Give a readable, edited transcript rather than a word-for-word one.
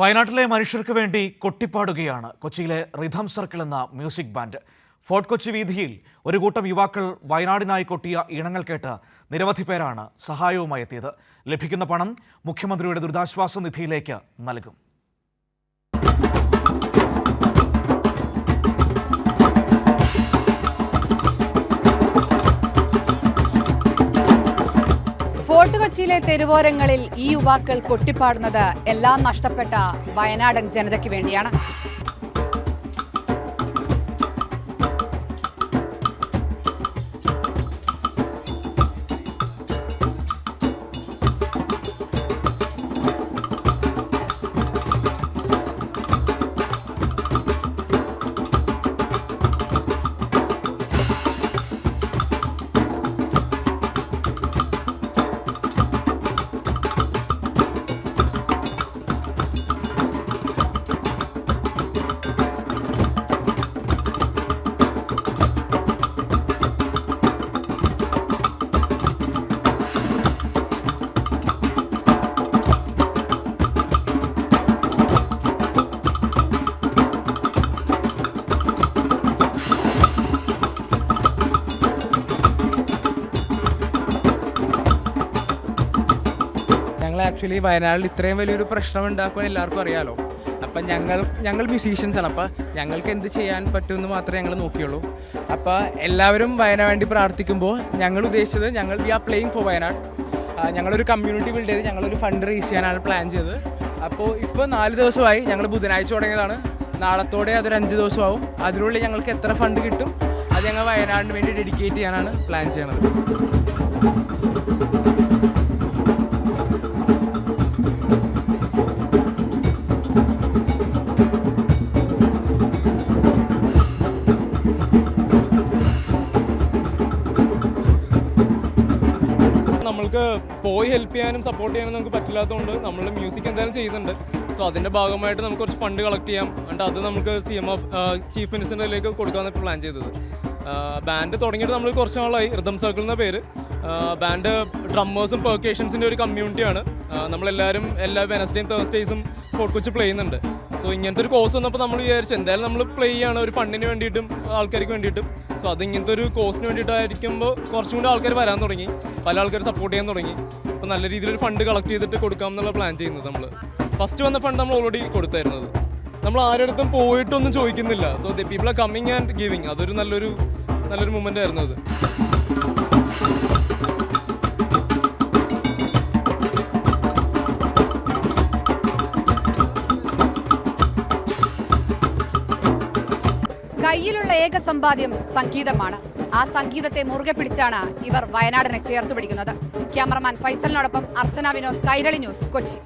വയനാട്ടിലെ മനുഷ്യർക്ക് വേണ്ടി കൊട്ടിപ്പാടുകയാണ് കൊച്ചിയിലെ റിഥം സർക്കിൾ എന്ന മ്യൂസിക് ബാൻഡ്. ഫോർട്ട് കൊച്ചി വീഥിയിൽ ഒരു കൂട്ടം യുവാക്കൾ വയനാടിനായി കൊട്ടിയ ഈണങ്ങൾ കേട്ട് നിരവധി പേരാണ് സഹായവുമായി എത്തിയത്. ലഭിക്കുന്ന പണം മുഖ്യമന്ത്രിയുടെ ദുരിതാശ്വാസ നിധിയിലേക്ക് നൽകും. ഫോർട്ട് കൊച്ചിയിലെ തെരുവോരങ്ങളിൽ ഈ യുവാക്കൾ കൊട്ടിപ്പാടുന്നത് എല്ലാം നഷ്ടപ്പെട്ട വയനാടൻ ജനതയ്ക്ക് വേണ്ടിയാണ്. ആക്ച്വലി വയനാട്ടിൽ ഇത്രയും വലിയൊരു പ്രശ്നം ഉണ്ടാക്കുവാൻ എല്ലാവർക്കും അറിയാമല്ലോ. അപ്പം ഞങ്ങൾ മ്യൂസീഷ്യൻസാണ്. അപ്പോൾ ഞങ്ങൾക്ക് എന്ത് ചെയ്യാൻ പറ്റുമെന്ന് മാത്രമേ ഞങ്ങൾ നോക്കിയുള്ളൂ. അപ്പോൾ എല്ലാവരും വയനാട് വേണ്ടി പ്രാർത്ഥിക്കുമ്പോൾ ഞങ്ങൾ ഉദ്ദേശിച്ചത് we are playing for Wayanad. ഞങ്ങളൊരു കമ്മ്യൂണിറ്റി ബിൽഡ് ചെയ്ത് ഞങ്ങളൊരു ഫണ്ട് റേസ് ചെയ്യാനാണ് പ്ലാൻ ചെയ്തത്. അപ്പോൾ ഇപ്പോൾ 4 ദിവസമായി. ഞങ്ങൾ ബുധനാഴ്ച തുടങ്ങിയതാണ്. നാളത്തോടെ അതൊരു 5 ദിവസമാവും. അതിനുള്ളിൽ ഞങ്ങൾക്ക് എത്ര ഫണ്ട് കിട്ടും അത് ഞങ്ങൾ വയനാടിന് വേണ്ടി ഡെഡിക്കേറ്റ് ചെയ്യാനാണ് പ്ലാൻ ചെയ്യണത്. നമ്മൾക്ക് പോയി ഹെൽപ്പ് ചെയ്യാനും സപ്പോർട്ട് ചെയ്യാനും നമുക്ക് പറ്റില്ലാത്തതുകൊണ്ട് നമ്മൾ മ്യൂസിക് എന്തായാലും ചെയ്യുന്നുണ്ട്. സോ അതിൻ്റെ ഭാഗമായിട്ട് നമുക്ക് കുറച്ച് ഫണ്ട് കളക്ട് ചെയ്യാം. എന്നിട്ട് അത് നമുക്ക് ചീഫ് മിനിസ്റ്ററിലേക്ക് കൊടുക്കാമെന്ന് പ്ലാൻ ചെയ്തത്. ബാൻഡ് തുടങ്ങിയിട്ട് നമ്മൾ കുറച്ച് നാളായി. റിഥം സർക്കിൾ എന്ന പേര്. ബാൻഡ് ഡ്രമ്മേഴ്സും പെർക്കേഷൻസിൻ്റെ ഒരു കമ്മ്യൂണിറ്റിയാണ്. നമ്മളെല്ലാവരും എല്ലാ വെനസ്ഡേയും തേഴ്സ്ഡേയ്സും ഫോർട്ട് കൊച്ചി പ്ലേ ചെയ്യുന്നുണ്ട്. സോ ഇങ്ങനത്തെ ഒരു കോഴ്സ് വന്നപ്പോൾ നമ്മൾ വിചാരിച്ചു എന്തായാലും നമ്മൾ പ്ലേ ചെയ്യാണ് ഒരു ഫണ്ടിന് വേണ്ടിയിട്ടും ആൾക്കാർക്ക് വേണ്ടിയിട്ടും. സോ അത് ഇങ്ങനത്തെ ഒരു കോഴ്സിന് വേണ്ടിയിട്ടായിരിക്കുമ്പോൾ കുറച്ചും കൂടി ആൾക്കാർ വരാൻ തുടങ്ങി. പല ആൾക്കാർ സപ്പോർട്ട് ചെയ്യാൻ തുടങ്ങി. അപ്പോൾ നല്ല രീതിയിലൊരു ഫണ്ട് കളക്ട് ചെയ്തിട്ട് കൊടുക്കാം എന്നുള്ള പ്ലാൻ ചെയ്യുന്നത്. നമ്മൾ ഫസ്റ്റ് വന്ന ഫണ്ട് നമ്മൾ ഓൾറെഡി കൊടുത്തായിരുന്നത്. നമ്മൾ ആരുടെ പോയിട്ടൊന്നും ചോദിക്കുന്നില്ല. So the people are coming and giving. അതൊരു നല്ലൊരു മൊമെൻ്റ് ആയിരുന്നു അത്. കയ്യിലുള്ള ഏക സമ്പാദ്യം സംഗീതമാണ്. ആ സംഗീതത്തെ മുറുകെ പിടിച്ചാണ് ഇവർ വയനാടിനെ ചേർത്ത് പിടിക്കുന്നത്. ക്യാമറമാൻ ഫൈസലിനോടൊപ്പം അർച്ചന വിനോദ്, കൈരളി ന്യൂസ്, കൊച്ചി.